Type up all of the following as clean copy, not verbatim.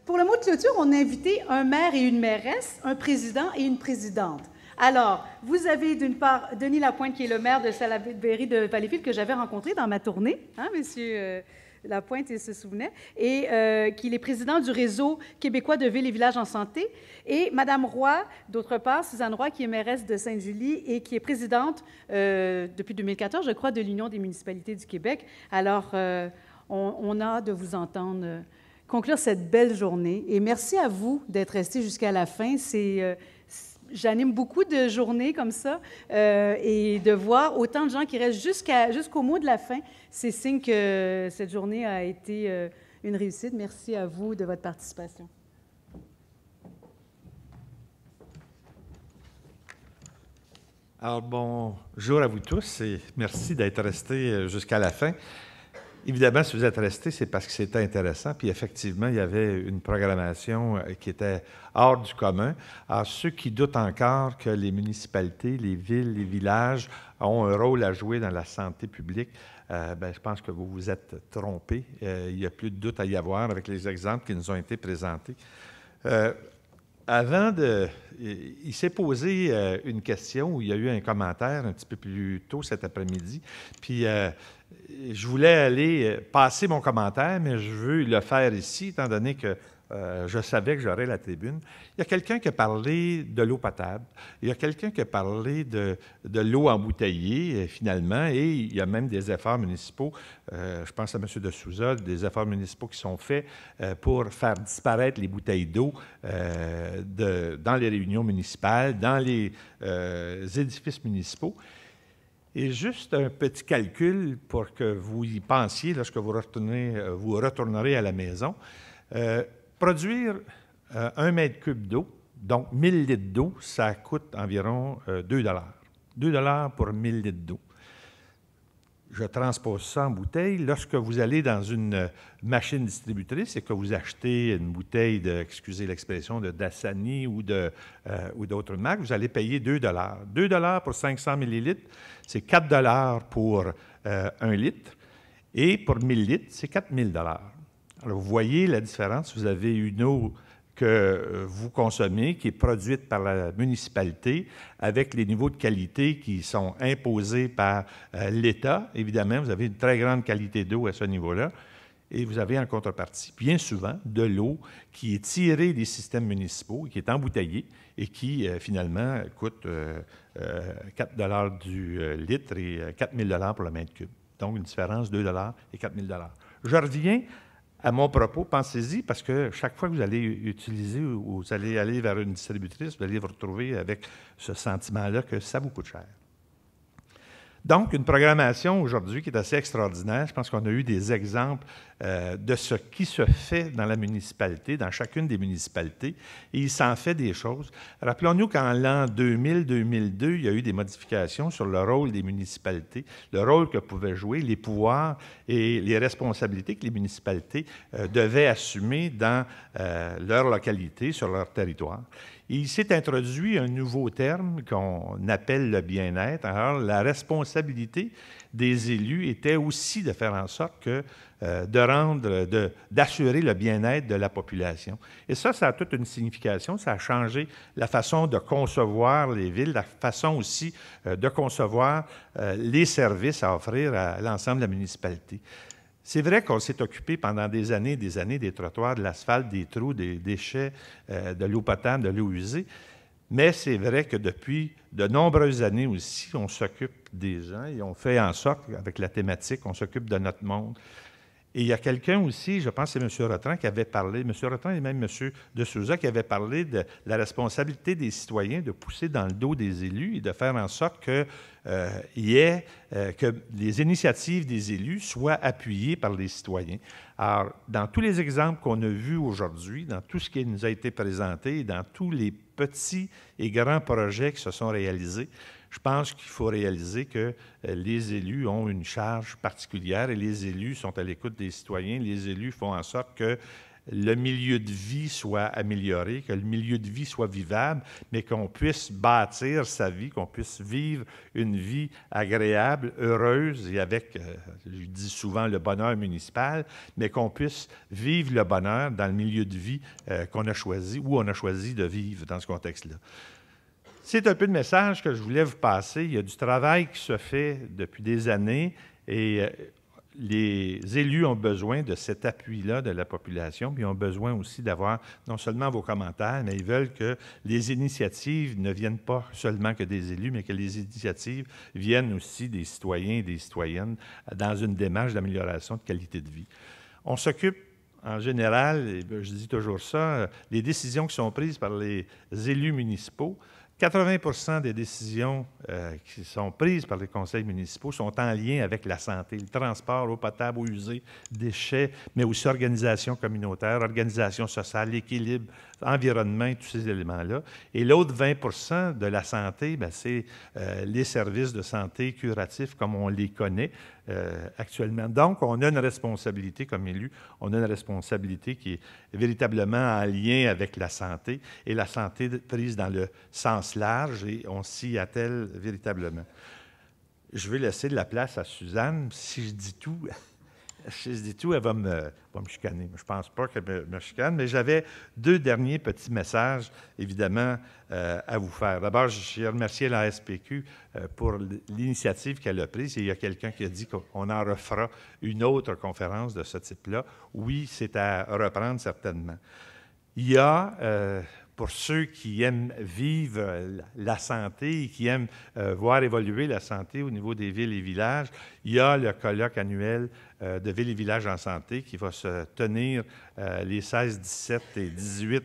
Pour le mot de clôture, on a invité un maire et une mairesse, un président et une présidente. Alors, vous avez d'une part Denis Lapointe, qui est le maire de Salaberry de Valleyfield, que j'avais rencontré dans ma tournée, hein, monsieur Lapointe, il se souvenait, et qui est président du réseau québécois de villes et villages en santé, et Madame Roy, d'autre part, Suzanne Roy, qui est mairesse de Sainte-Julie et qui est présidente depuis 2014, je crois, de l'Union des municipalités du Québec. Alors, on a hâte de vous entendre conclure cette belle journée. Et merci à vous d'être restés jusqu'à la fin. J'anime beaucoup de journées comme ça et de voir autant de gens qui restent jusqu'au mot de la fin, c'est signe que cette journée a été une réussite. Merci à vous de votre participation. Alors, bonjour à vous tous et merci d'être restés jusqu'à la fin. Évidemment, si vous êtes restés, c'est parce que c'était intéressant. Puis effectivement, il y avait une programmation qui était hors du commun. Alors, ceux qui doutent encore que les municipalités, les villes, les villages ont un rôle à jouer dans la santé publique, je pense que vous vous êtes trompés. Il n'y a plus de doute à y avoir avec les exemples qui nous ont été présentés. Il s'est posé une question où il y a eu un commentaire un petit peu plus tôt cet après-midi. Puis, je voulais aller passer mon commentaire, mais je veux le faire ici, étant donné que je savais que j'aurais la tribune. Il y a quelqu'un qui a parlé de l'eau potable. Il y a quelqu'un qui a parlé de l'eau embouteillée, finalement, et il y a même des efforts municipaux, je pense à M. de Souza, des efforts municipaux qui sont faits pour faire disparaître les bouteilles d'eau dans les réunions municipales, dans les édifices municipaux. Et juste un petit calcul pour que vous y pensiez lorsque vous retournerez à la maison. Produire 1 mètre cube d'eau, donc 1000 litres d'eau, ça coûte environ 2 $. 2 $ pour 1000 litres d'eau. Je transpose ça en bouteille. Lorsque vous allez dans une machine distributrice et que vous achetez une bouteille excusez l'expression, de Dasani ou d'autres marques, vous allez payer 2 $. 2 $ pour 500 millilitres, c'est 4 $ pour 1 litre. Et pour 1000 litres, c'est 4000 $. Alors, vous voyez la différence. Vous avez une eau que vous consommez, qui est produite par la municipalité, avec les niveaux de qualité qui sont imposés par l'État. Évidemment, vous avez une très grande qualité d'eau à ce niveau-là. Et vous avez en contrepartie, bien souvent, de l'eau qui est tirée des systèmes municipaux, qui est embouteillée et qui, finalement, coûte 4 $ du litre et 4000 $ pour le mètre cube. Donc, une différence de 2 $ et 4000 $. Je reviens à mon propos, pensez-y, parce que chaque fois que vous allez utiliser ou vous allez aller vers une distributrice, vous allez vous retrouver avec ce sentiment-là que ça vous coûte cher. Donc, une programmation aujourd'hui qui est assez extraordinaire. Je pense qu'on a eu des exemples de ce qui se fait dans la municipalité, dans chacune des municipalités, et il s'en fait des choses. Rappelons-nous qu'en l'an 2000-2002, il y a eu des modifications sur le rôle des municipalités, le rôle que pouvaient jouer, les pouvoirs et les responsabilités que les municipalités devaient assumer dans leur localité, sur leur territoire. Et il s'est introduit un nouveau terme qu'on appelle le bien-être. Alors, la responsabilité des élus était aussi de faire en sorte que d'assurer le bien-être de la population. Et ça a toute une signification. Ça a changé la façon de concevoir les villes, la façon aussi de concevoir les services à offrir à l'ensemble de la municipalité. C'est vrai qu'on s'est occupé pendant des années des trottoirs, de l'asphalte, des trous, des déchets, de l'eau potable, de l'eau usée. Mais c'est vrai que depuis de nombreuses années aussi, on s'occupe des gens et on fait en sorte, avec la thématique, on s'occupe de notre monde. Et il y a quelqu'un aussi, je pense que c'est M. Rotran qui avait parlé, M. Rotran et même M. de Souza qui avaient parlé de la responsabilité des citoyens de pousser dans le dos des élus et de faire en sorte que les initiatives des élus soient appuyées par les citoyens. Alors, dans tous les exemples qu'on a vus aujourd'hui, dans tout ce qui nous a été présenté, dans tous les petits et grands projets qui se sont réalisés, je pense qu'il faut réaliser que les élus ont une charge particulière et les élus sont à l'écoute des citoyens. Les élus font en sorte que le milieu de vie soit amélioré, que le milieu de vie soit vivable, mais qu'on puisse bâtir sa vie, qu'on puisse vivre une vie agréable, heureuse et avec, je dis souvent, le bonheur municipal, mais qu'on puisse vivre le bonheur dans le milieu de vie qu'on a choisi, où on a choisi de vivre dans ce contexte-là. C'est un peu le message que je voulais vous passer. Il y a du travail qui se fait depuis des années et les élus ont besoin de cet appui-là de la population, puis ils ont besoin aussi d'avoir non seulement vos commentaires, mais ils veulent que les initiatives ne viennent pas seulement que des élus, mais que les initiatives viennent aussi des citoyens et des citoyennes dans une démarche d'amélioration de qualité de vie. On s'occupe en général, et je dis toujours ça, les décisions qui sont prises par les élus municipaux, 80 des décisions qui sont prises par les conseils municipaux sont en lien avec la santé, le transport, eau potable, eau usée, déchets, mais aussi organisation communautaire, organisation sociale, l'équilibre, environnement, tous ces éléments-là. Et l'autre 20 de la santé, c'est les services de santé curatifs comme on les connaît actuellement. Donc, on a une responsabilité comme élu, on a une responsabilité qui est véritablement en lien avec la santé, et la santé prise dans le sens large, et on s'y attelle véritablement. Je vais laisser de la place à Suzanne. Si je dis tout, elle va me chicaner. Je ne pense pas qu'elle me chicane, mais j'avais 2 derniers petits messages, évidemment, à vous faire. D'abord, j'ai remercié la SPQ pour l'initiative qu'elle a prise. Et il y a quelqu'un qui a dit qu'on en refera une autre conférence de ce type-là. Oui, c'est à reprendre certainement. Il y a, pour ceux qui aiment vivre la santé et qui aiment voir évoluer la santé au niveau des villes et villages, il y a le colloque annuel de villes et villages en santé qui va se tenir les 16, 17 et 18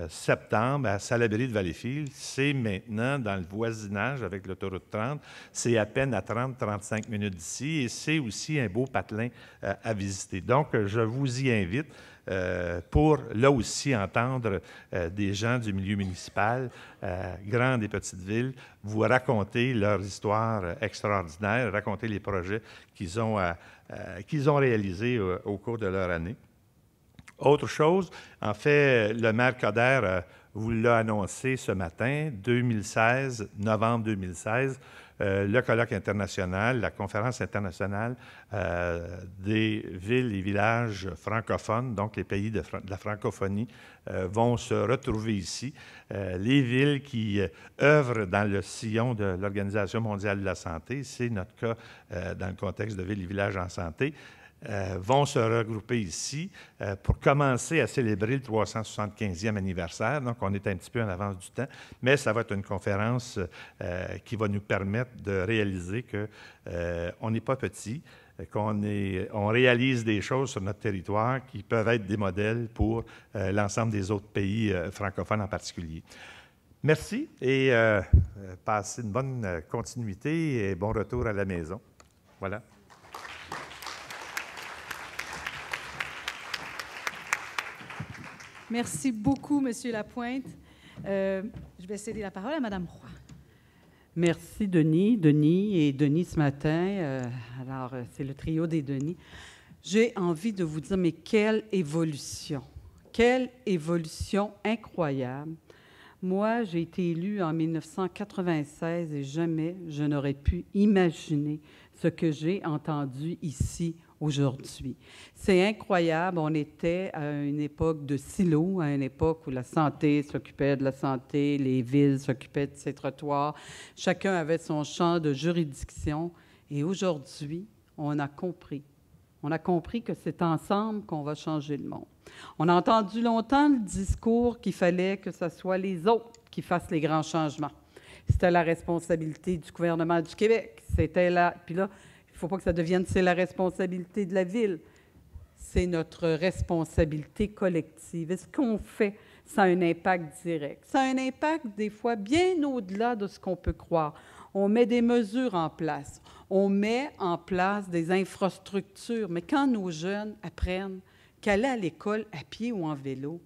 septembre à Salaberry de Valleyfield. C'est maintenant dans le voisinage avec l'autoroute 30. C'est à peine à 30-35 minutes d'ici et c'est aussi un beau patelin à visiter. Donc, je vous y invite pour, là aussi, entendre des gens du milieu municipal, grandes et petites villes, vous raconter leur histoire extraordinaire, raconter les projets qu'ils ont réalisés au cours de leur année. Autre chose, en fait, le maire Coder vous l'a annoncé ce matin, 2016, novembre 2016, le colloque international, la conférence internationale des villes et villages francophones, donc les pays de la francophonie, vont se retrouver ici. Les villes qui œuvrent dans le sillon de l'Organisation mondiale de la santé, c'est notre cas dans le contexte de villes et villages en santé, vont se regrouper ici pour commencer à célébrer le 375e anniversaire. Donc, on est un petit peu en avance du temps, mais ça va être une conférence qui va nous permettre de réaliser qu'on n'est pas petit, qu'on réalise des choses sur notre territoire qui peuvent être des modèles pour l'ensemble des autres pays francophones en particulier. Merci et passez une bonne continuité et bon retour à la maison. Voilà. Merci beaucoup, M. Lapointe. Je vais céder la parole à Mme Roy. Merci, Denis. Denis ce matin. Alors, c'est le trio des Denis. J'ai envie de vous dire, mais quelle évolution! Quelle évolution incroyable! Moi, j'ai été élue en 1996 et jamais je n'aurais pu imaginer ce que j'ai entendu ici aujourd'hui. C'est incroyable. On était à une époque de silo, à une époque où la santé s'occupait de la santé, les villes s'occupaient de ces trottoirs. Chacun avait son champ de juridiction. Et aujourd'hui, on a compris. On a compris que c'est ensemble qu'on va changer le monde. On a entendu longtemps le discours qu'il fallait que ce soit les autres qui fassent les grands changements. C'était la responsabilité du gouvernement du Québec. C'était là. Puis là, il ne faut pas que ça devienne c'est la responsabilité de la ville. C'est notre responsabilité collective. Et ce qu'on fait, ça a un impact direct. Ça a un impact, des fois, bien au-delà de ce qu'on peut croire. On met des mesures en place. On met en place des infrastructures. Mais quand nos jeunes apprennent qu'aller à l'école à pied ou en vélo,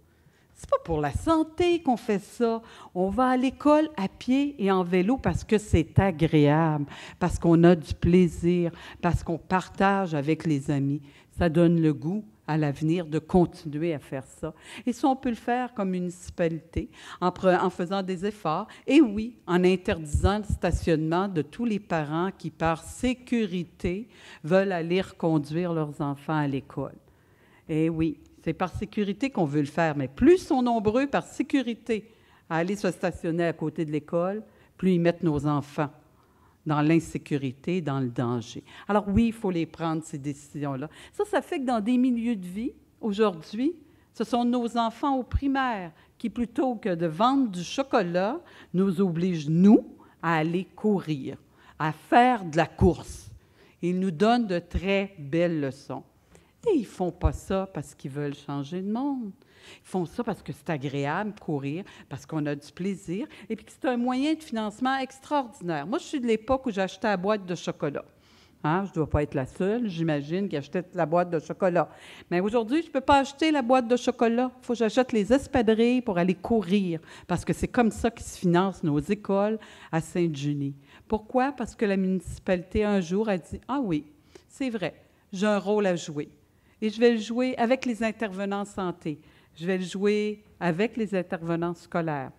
c'est pas pour la santé qu'on fait ça. On va à l'école à pied et en vélo parce que c'est agréable, parce qu'on a du plaisir, parce qu'on partage avec les amis. Ça donne le goût à l'avenir de continuer à faire ça. Et ça, on peut le faire comme municipalité en faisant des efforts. Et oui, en interdisant le stationnement de tous les parents qui, par sécurité, veulent aller reconduire leurs enfants à l'école. Et oui, c'est par sécurité qu'on veut le faire. Mais plus ils sont nombreux par sécurité à aller se stationner à côté de l'école, plus ils mettent nos enfants dans l'insécurité, dans le danger. Alors oui, il faut les prendre, ces décisions-là. Ça fait que dans des milieux de vie, aujourd'hui, ce sont nos enfants au primaire qui, plutôt que de vendre du chocolat, nous obligent, nous, à aller courir, à faire de la course. Ils nous donnent de très belles leçons. Et ils ne font pas ça parce qu'ils veulent changer le monde. Ils font ça parce que c'est agréable courir, parce qu'on a du plaisir, et puis que c'est un moyen de financement extraordinaire. Moi, je suis de l'époque où j'achetais la boîte de chocolat. Hein? Je ne dois pas être la seule, j'imagine, qui achetait la boîte de chocolat. Mais aujourd'hui, je ne peux pas acheter la boîte de chocolat. Il faut que j'achète les espadrilles pour aller courir, parce que c'est comme ça qu'ils se financent nos écoles à Sainte-Julie. Pourquoi? Parce que la municipalité, un jour, a dit « Ah oui, c'est vrai, j'ai un rôle à jouer. Et je vais le jouer avec les intervenants santé. Je vais le jouer avec les intervenants scolaires.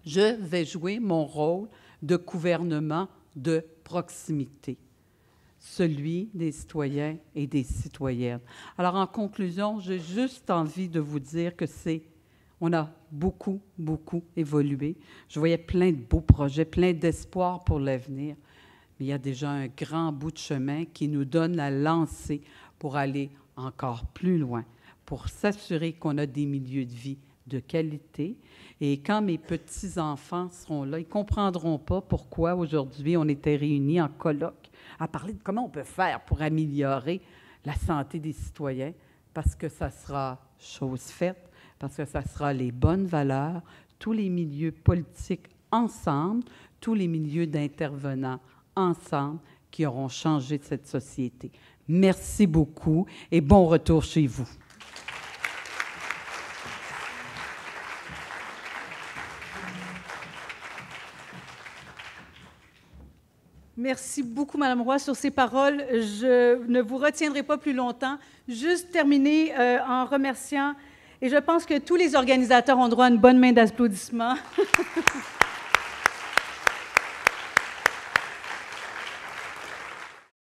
Je vais jouer mon rôle de gouvernement de proximité, celui des citoyens et des citoyennes. Alors, en conclusion, j'ai juste envie de vous dire que on a beaucoup, beaucoup évolué. Je voyais plein de beaux projets, plein d'espoir pour l'avenir, mais il y a déjà un grand bout de chemin qui nous donne la lancée pour aller encore plus loin, pour s'assurer qu'on a des milieux de vie de qualité. Et quand mes petits-enfants seront là, ils ne comprendront pas pourquoi aujourd'hui on était réunis en colloque à parler de comment on peut faire pour améliorer la santé des citoyens, parce que ça sera chose faite, parce que ça sera les bonnes valeurs, tous les milieux politiques ensemble, tous les milieux d'intervenants ensemble qui auront changé cette société. Merci beaucoup et bon retour chez vous. Merci beaucoup, Madame Roy, sur ces paroles. Je ne vous retiendrai pas plus longtemps. Juste terminer en remerciant, et je pense que tous les organisateurs ont droit à une bonne main d'applaudissements.